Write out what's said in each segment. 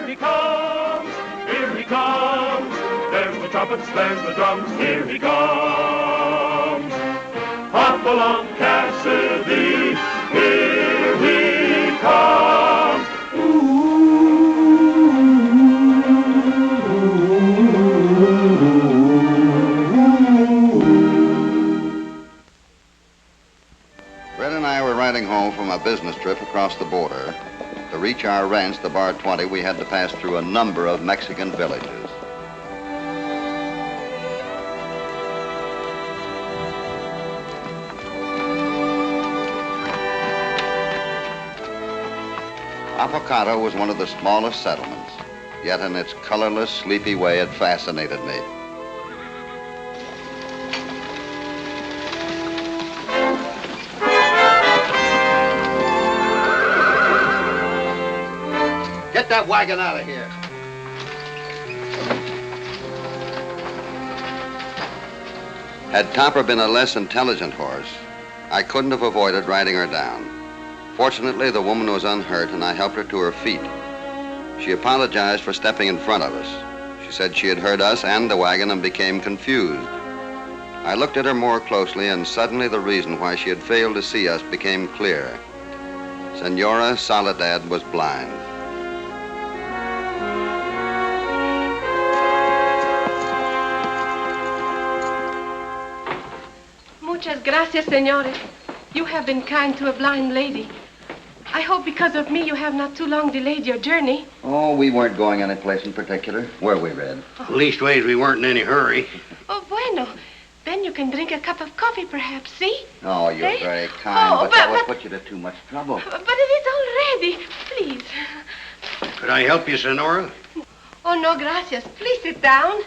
Here he comes, here he comes. There's the trumpets, there's the drums, here he comes. Hopalong, Cassidy, here he comes. Red and I were riding home from a business trip across the border. To reach our ranch, the Bar 20, we had to pass through a number of Mexican villages. Avocado was one of the smallest settlements, yet in its colorless, sleepy way, it fascinated me. Get that wagon out of here. Had Topper been a less intelligent horse, I couldn't have avoided riding her down. Fortunately, the woman was unhurt, and I helped her to her feet. She apologized for stepping in front of us. She said she had heard us and the wagon and became confused. I looked at her more closely, and suddenly the reason why she had failed to see us became clear. Senora Soledad was blind. Muchas gracias, señores. You have been kind to a blind lady. I hope because of me you have not too long delayed your journey. Oh, we weren't going any place in particular. Were we, Red? Leastways, we weren't in any hurry. Oh, bueno. Then you can drink a cup of coffee, perhaps, see? Oh, you're Eh? very kind, Oh, but that would put you to too much trouble. But it is all ready. Please. Could I help you, Senora? Oh, no, gracias. Please sit down.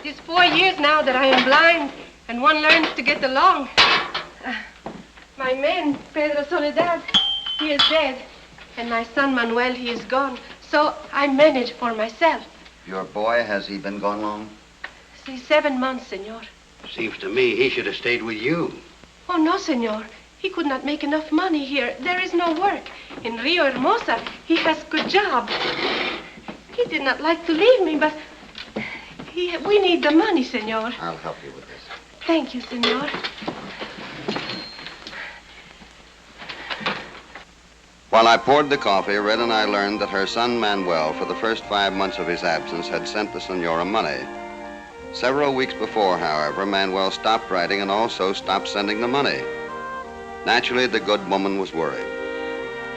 It is 4 years now that I am blind, and one learns to get along. My man, Pedro Soledad, he is dead, and my son Manuel, he is gone. So I manage for myself. Your boy, has he been gone long? See, 7 months, senor. Seems to me he should have stayed with you. Oh, no, senor. He could not make enough money here. There is no work. In Rio Hermosa, he has good job. He did not like to leave me, but we need the money, senor. I'll help you with this. Thank you, senor. While I poured the coffee, Red and I learned that her son Manuel, for the first 5 months of his absence, had sent the senora money. Several weeks before, however, Manuel stopped writing and also stopped sending the money. Naturally, the good woman was worried.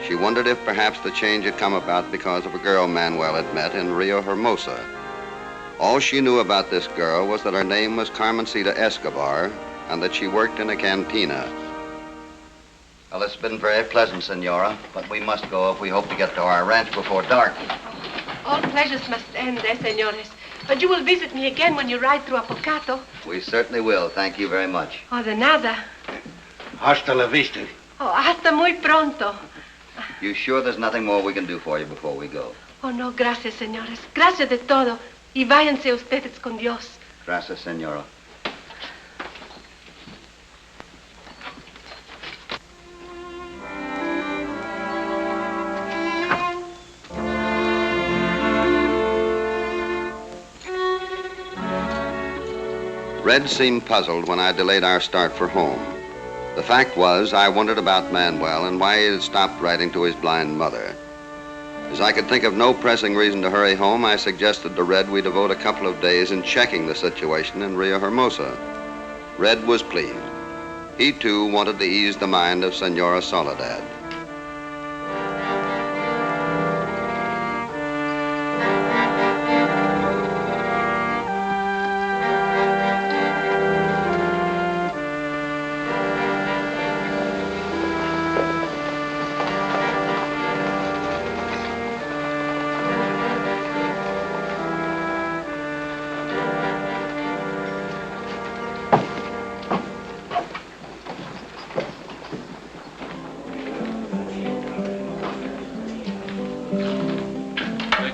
She wondered if perhaps the change had come about because of a girl Manuel had met in Rio Hermosa. All she knew about this girl was that her name was Carmencita Escobar and that she worked in a cantina. Well, it's been very pleasant, Senora, but we must go if we hope to get to our ranch before dark. All pleasures must end, senores. But you will visit me again when you ride through Apocato. We certainly will. Thank you very much. Oh, de nada. Hasta la vista. Oh, hasta muy pronto. You sure there's nothing more we can do for you before we go? Oh, no, gracias, señores. Gracias de todo. Y váyanse ustedes con Dios. Gracias, Senora. Red seemed puzzled when I delayed our start for home. The fact was, I wondered about Manuel and why he had stopped writing to his blind mother. As I could think of no pressing reason to hurry home, I suggested to Red we devote a couple of days in checking the situation in Rio Hermosa. Red was pleased. He, too, wanted to ease the mind of Senora Soledad.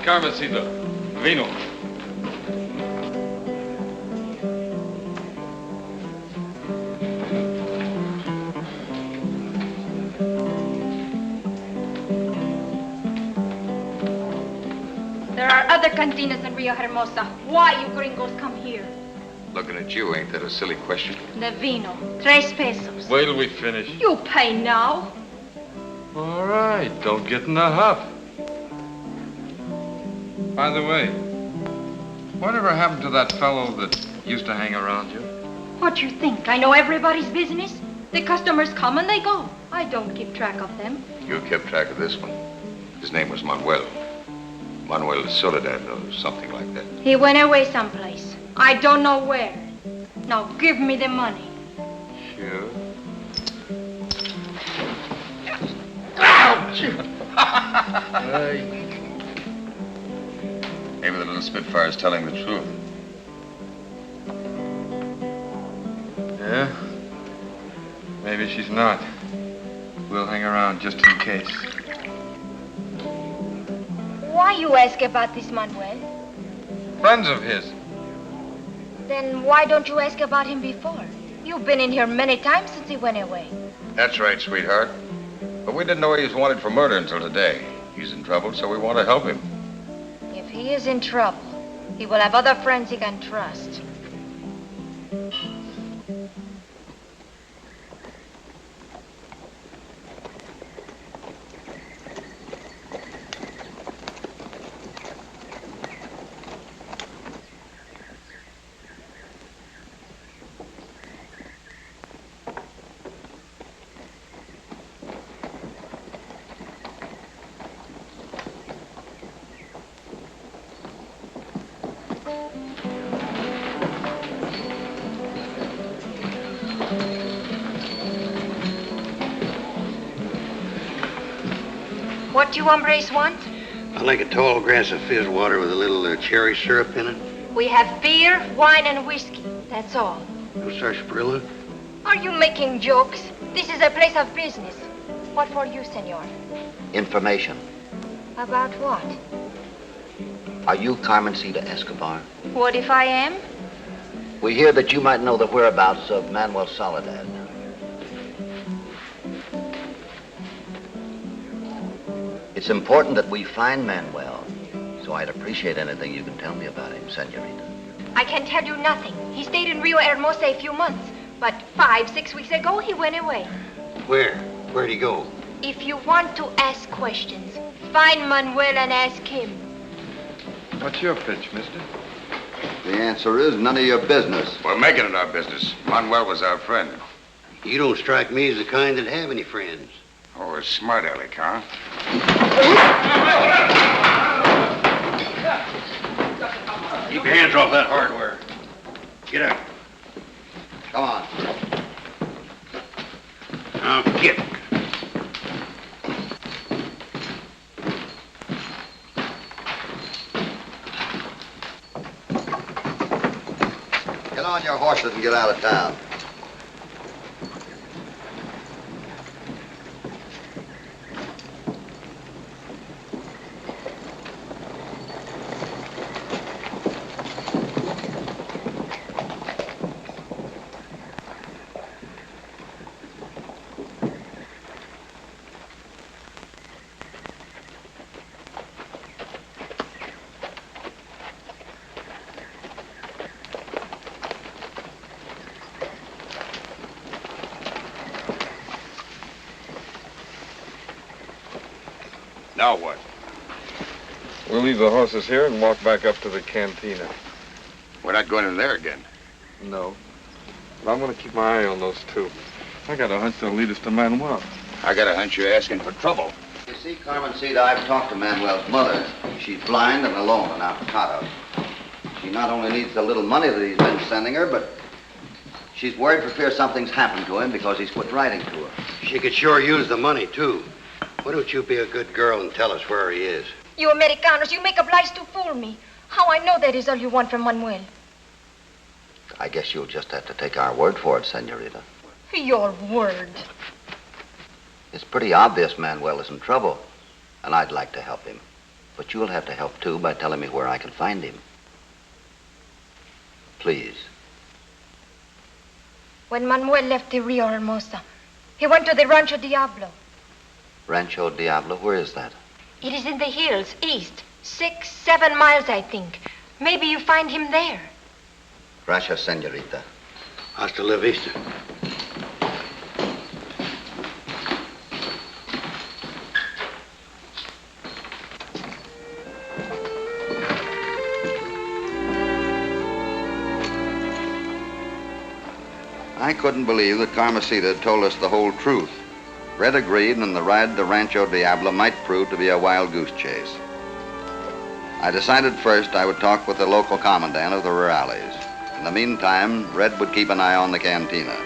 Carmencita, vino. There are other cantinas in Rio Hermosa. Why you gringos come here? Looking at you, ain't that a silly question? The vino, 3 pesos. Wait till we finish. You pay now. All right, don't get in a huff. By the way, whatever happened to that fellow that used to hang around you? What you think? I know everybody's business? The customers come and they go. I don't keep track of them. You kept track of this one. His name was Manuel. Manuel Soledad or something like that. He went away someplace. I don't know where. Now give me the money. Sure. Maybe the little Spitfire's telling the truth. Yeah? Maybe she's not. We'll hang around just in case. Why you ask about this Manuel? Friends of his. Then why don't you ask about him before? You've been in here many times since he went away. That's right, sweetheart. But we didn't know he was wanted for murder until today. He's in trouble, so we want to help him. If he is in trouble, he will have other friends he can trust. What do you hombres want? I'd like a tall glass of fizz water with a little cherry syrup in it. We have beer, wine, and whiskey. That's all. No sarsaparilla? Are you making jokes? This is a place of business. What for you, senor? Information. About what? Are you Carmencita Escobar? What if I am? We hear that you might know the whereabouts of Manuel Soledad. It's important that we find Manuel, so I'd appreciate anything you can tell me about him, senorita. I can tell you nothing. He stayed in Rio Hermosa a few months, but 5-6 weeks ago he went away. Where? Where'd he go? If you want to ask questions, find Manuel and ask him. What's your pitch, mister? The answer is none of your business. We're making it our business. Manuel was our friend. You don't strike me as the kind that have any friends. Oh, a smart aleck, huh? Keep your hands off that hardware. Get out. Come on. Now, get. Get on your horses and get out of town. Now what? We'll leave the horses here and walk back up to the cantina. We're not going in there again. No. But I'm going to keep my eye on those two. I got a hunch they'll lead us to Manuel. I got a hunch you're asking for trouble. You see, Carmencita, I've talked to Manuel's mother. She's blind and alone and out of Cotto. She not only needs the little money that he's been sending her, but she's worried for fear something's happened to him because he's quit writing to her. She could sure use the money, too. Why don't you be a good girl and tell us where he is? You Americanos, you make up lies to fool me. How I know that is all you want from Manuel? I guess you'll just have to take our word for it, senorita. Your word. It's pretty obvious Manuel is in trouble, and I'd like to help him. But you'll have to help, too, by telling me where I can find him. Please. When Manuel left the Rio Hermosa, he went to the Rancho Diablo. Rancho Diablo, where is that? It is in the hills, east. 6, 7 miles, I think. Maybe you find him there. Gracias, senorita. Hasta la vista. I couldn't believe that Carmesita had told us the whole truth. Red agreed, and the ride to Rancho Diablo might prove to be a wild goose chase. I decided first I would talk with the local commandant of the rurales. In the meantime, Red would keep an eye on the cantina.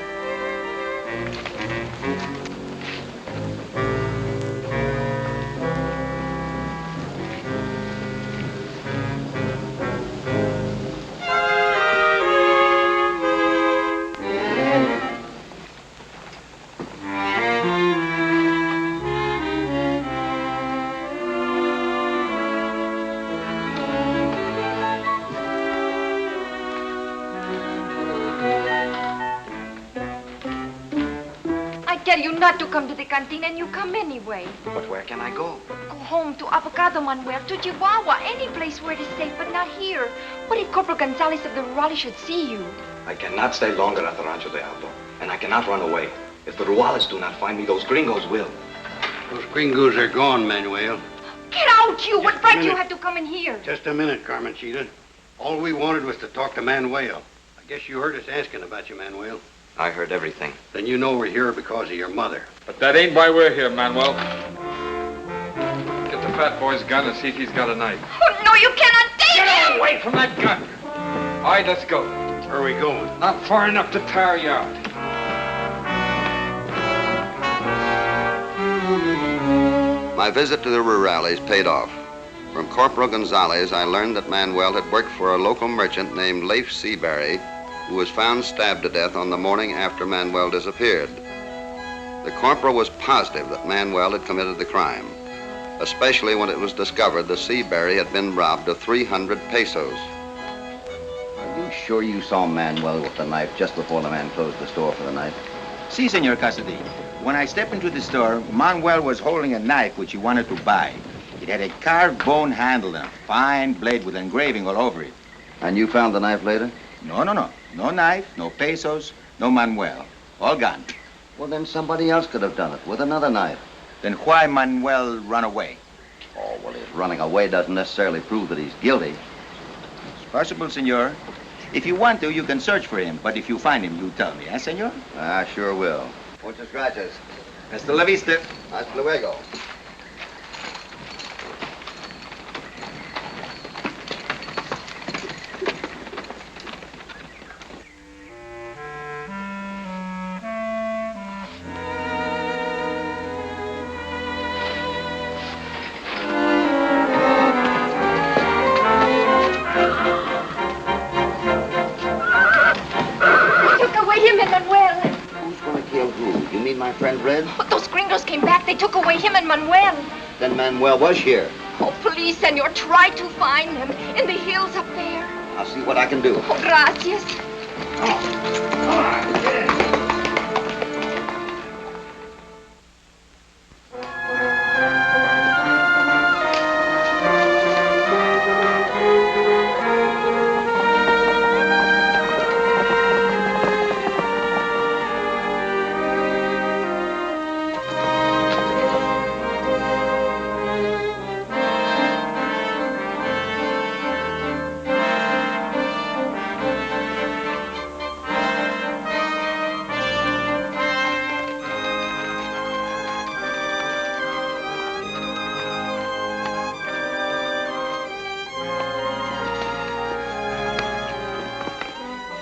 I tell you not to come to the canteen, and you come anyway. But where can I go? Go home to Avocado, Manuel, to Chihuahua, any place where it is safe, but not here. What if Corporal Gonzalez of the Raleigh should see you? I cannot stay longer at the Rancho Diablo, and I cannot run away. If the Ruales do not find me, those gringos will. Those gringos are gone, Manuel. Get out, you! What Just a right do you minute. have to come in here? Just a minute, Carmencita. All we wanted was to talk to Manuel. I guess you heard us asking about you, Manuel. I heard everything. Then you know we're here because of your mother. But that ain't why we're here, Manuel. Get the fat boy's gun and see if he's got a knife. Oh, no, you cannot take Get him! away from that gun! All right, let's go. Where are we going? Not far enough to tire you out. My visit to the rurales paid off. From Corporal Gonzalez, I learned that Manuel had worked for a local merchant named Leif Seabury, who was found stabbed to death on the morning after Manuel disappeared. The corporal was positive that Manuel had committed the crime, especially when it was discovered that Seabury had been robbed of 300 pesos. Are you sure you saw Manuel with the knife just before the man closed the store for the night? Si, Senor Cassidy. When I stepped into the store, Manuel was holding a knife which he wanted to buy. It had a carved bone handle and a fine blade with engraving all over it. And you found the knife later? No. No knife, no pesos, no Manuel. All gone. Well, then somebody else could have done it with another knife. Then why Manuel run away? Oh, well, his running away doesn't necessarily prove that he's guilty. It's possible, Senor. If you want to, you can search for him. But if you find him, you tell me, eh, Senor? I sure will. Muchas gracias. Hasta la vista. Hasta luego. My friend Red? Oh, those gringos came back. They took away him and Manuel. Then Manuel was here. Oh, please, senor, try to find him in the hills up there. I'll see what I can do. Oh, gracias.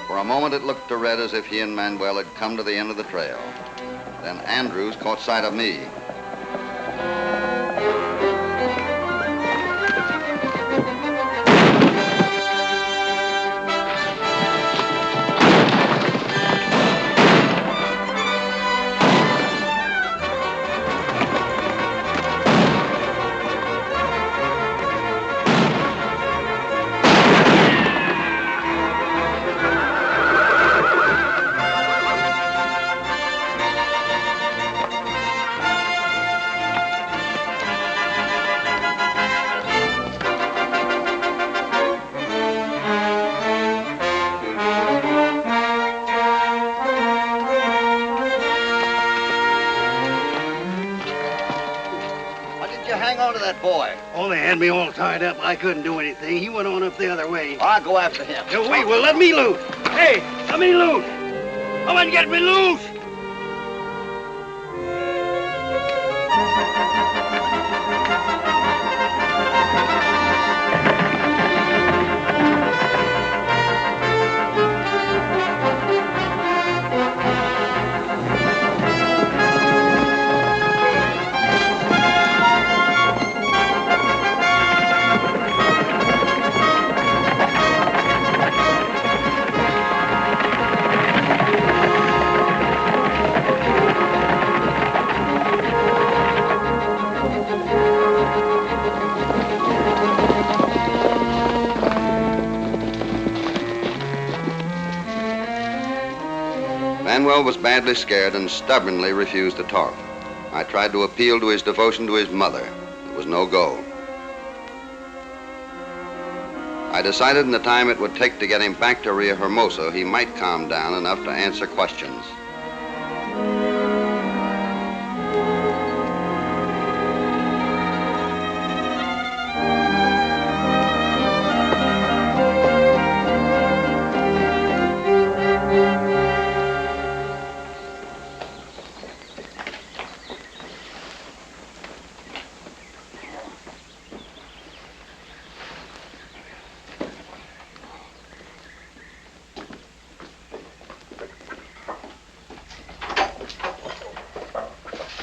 For a moment, it looked to Red as if he and Manuel had come to the end of the trail. Then Andrews caught sight of me. boy? Oh, they had me all tied up. I couldn't do anything. He went on up the other way. I'll go after him. No, wait, well, let me loose. Hey, let me loose. Come and get me loose. Manuel was badly scared and stubbornly refused to talk. I tried to appeal to his devotion to his mother. It was no go. I decided in the time it would take to get him back to Rio Hermoso, he might calm down enough to answer questions.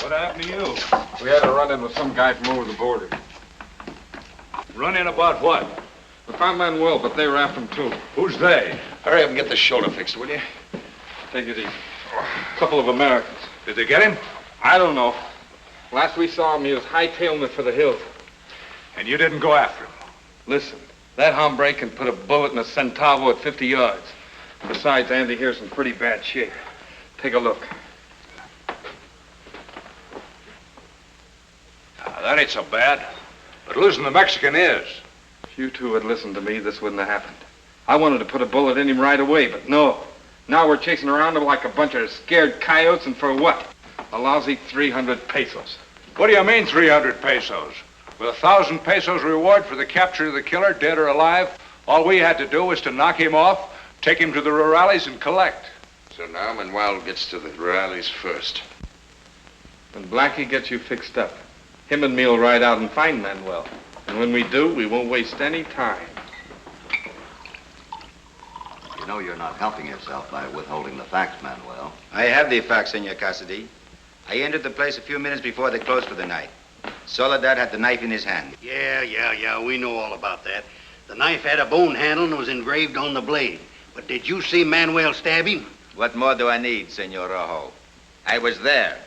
What happened to you? We had a run-in with some guy from over the border. Run-in about what? We found Manuel, but they were after him, too. Who's they? Hurry up and get the shoulder fixed, will you? Take it easy. A couple of Americans. Did they get him? I don't know. Last we saw him, he was hightailing it for the hills. And you didn't go after him? Listen, that hombre can put a bullet in a centavo at 50 yards. Besides, Andy here's in pretty bad shape. Take a look. That ain't so bad. But losing the Mexican is. If you two had listened to me, this wouldn't have happened. I wanted to put a bullet in him right away, but no. Now we're chasing around him like a bunch of scared coyotes, and for what? A lousy 300 pesos. What do you mean 300 pesos? With 1,000 pesos reward for the capture of the killer, dead or alive, all we had to do was to knock him off, take him to the rurales, and collect. So now Manuel gets to the rurales first. When Blackie gets you fixed up, him and me'll ride out and find Manuel. And when we do, we won't waste any time. You know you're not helping yourself by withholding the facts, Manuel. I have the facts, Senor Cassidy. I entered the place a few minutes before they closed for the night. Soledad had the knife in his hand. Yeah, we know all about that. The knife had a bone handle and was engraved on the blade. But did you see Manuel stab him? What more do I need, Senor Rojo? I was there.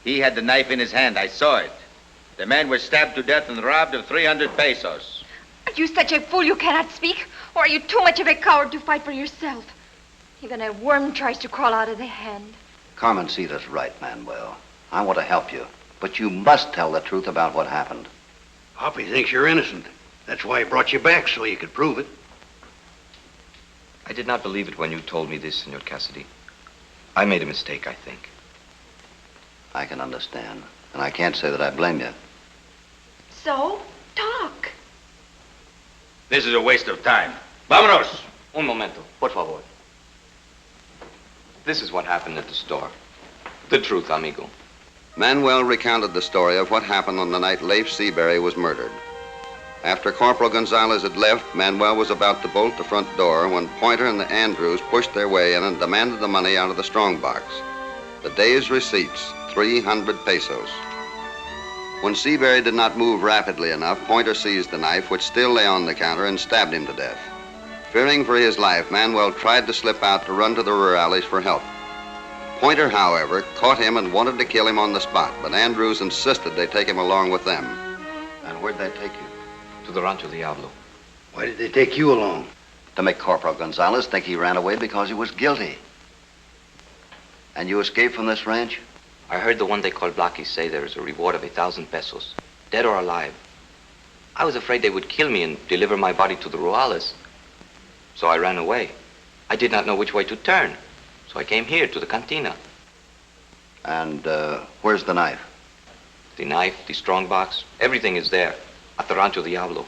He had the knife in his hand. I saw it. The man was stabbed to death and robbed of 300 pesos. Are you such a fool you cannot speak? Or are you too much of a coward to fight for yourself? Even a worm tries to crawl out of the hand. Carmencita's right, Manuel. I want to help you. But you must tell the truth about what happened. Hoppy thinks you're innocent. That's why he brought you back, so you could prove it. I did not believe it when you told me this, Senor Cassidy. I made a mistake, I think. I can understand. And I can't say that I blame you. So, talk. This is a waste of time. Vámonos! Un momento, por favor. This is what happened at the store. The truth, amigo. Manuel recounted the story of what happened on the night Leif Seabury was murdered. After Corporal Gonzalez had left, Manuel was about to bolt the front door when Pointer and the Andrews pushed their way in and demanded the money out of the strongbox. The day's receipts, 300 pesos. When Seabury did not move rapidly enough, Pointer seized the knife, which still lay on the counter, and stabbed him to death. Fearing for his life, Manuel tried to slip out to run to the rurales for help. Pointer, however, caught him and wanted to kill him on the spot, but Andrews insisted they take him along with them. And where'd they take you? To the Rancho Diablo. Why did they take you along? To make Corporal Gonzalez think he ran away because he was guilty. And you escaped from this ranch? I heard the one they call Blackie say there is a reward of 1,000 pesos, dead or alive. I was afraid they would kill me and deliver my body to the rurales. So I ran away. I did not know which way to turn. So I came here to the cantina. And where's the knife? the knife, the strongbox, everything is there at the Rancho Diablo.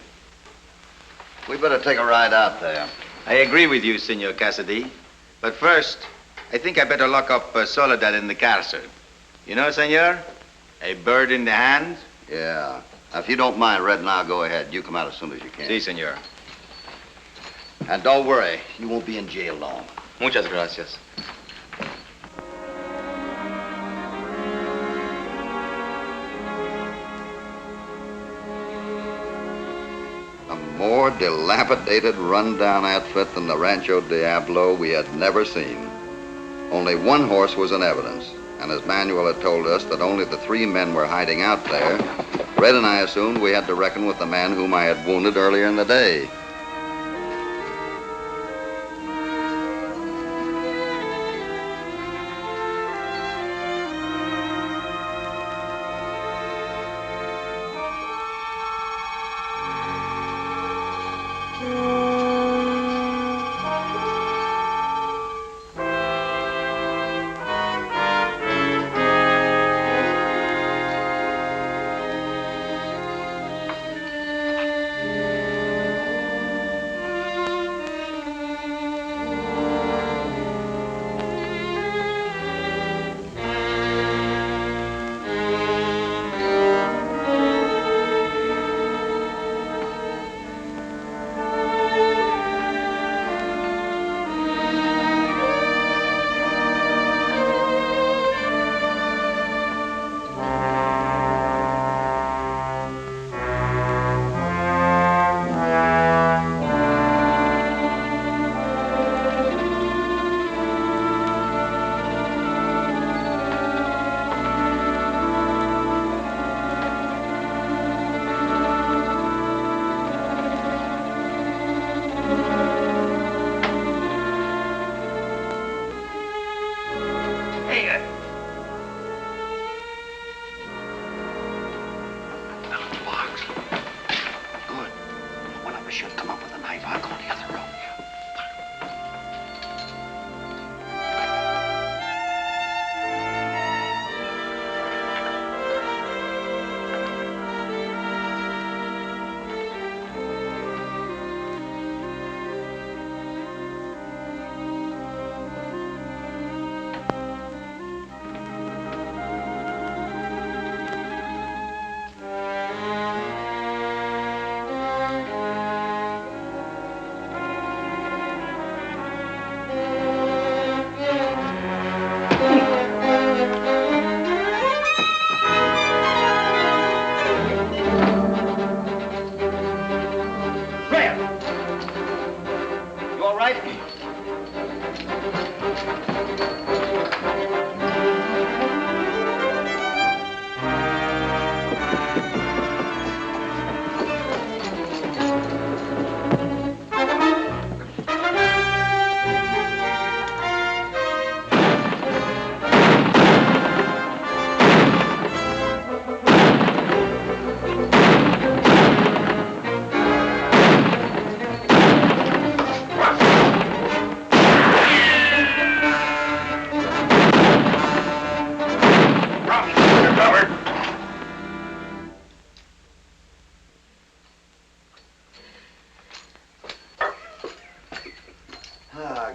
We better take a ride out there. I agree with you, Senor Cassidy. But first, I think I better lock up Soledad in the castle. You know, senor, a bird in the hand. Yeah. Now, if you don't mind, Red and I'll go ahead. You come out as soon as you can. Si, senor. And don't worry, you won't be in jail long. Muchas gracias. A more dilapidated, run-down outfit than the Rancho Diablo we had never seen. Only one horse was in evidence, and as Manuel had told us that only the 3 men were hiding out there, Red and I assumed we had to reckon with the man whom I had wounded earlier in the day.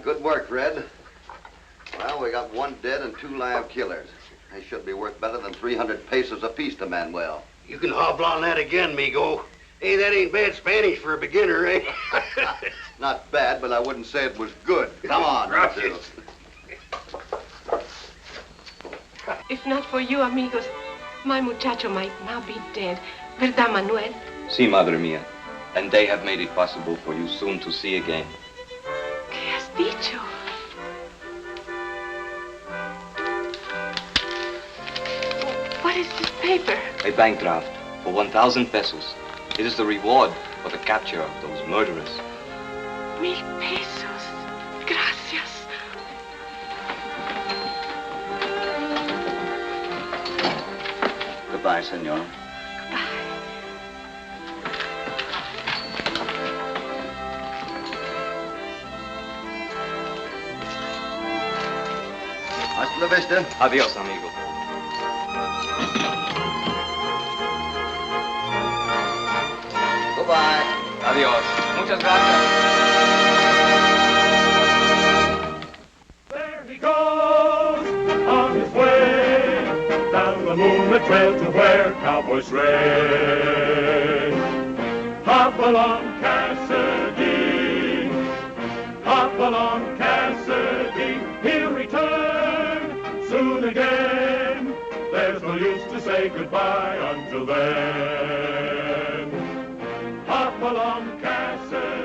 Good work, Red. Well, we got 1 dead and 2 live killers. They should be worth better than 300 pesos apiece to Manuel. You can hobble on that again, Migo. Hey, that ain't bad Spanish for a beginner, eh? Not bad, but I wouldn't say it was good. Come on, you two. If not for you, amigos, my muchacho might now be dead. ¿Verdad, Manuel? Sí, madre mía. And they have made it possible for you soon to see again. ¿Qué has dicho? What is this paper? A bank draft for 1,000 pesos. It is the reward for the capture of those murderers. 1,000 pesos. Gracias. Goodbye, senor. Hasta la vista. Adiós, amigo. Goodbye. Adios. Muchas gracias. There he goes on his way down the moonlit trail to where cowboys stray. Hop along, Cassidy. Hop along, Cassidy. He'll return soon again. There's no use to say goodbye until then. Hop along, Cassidy.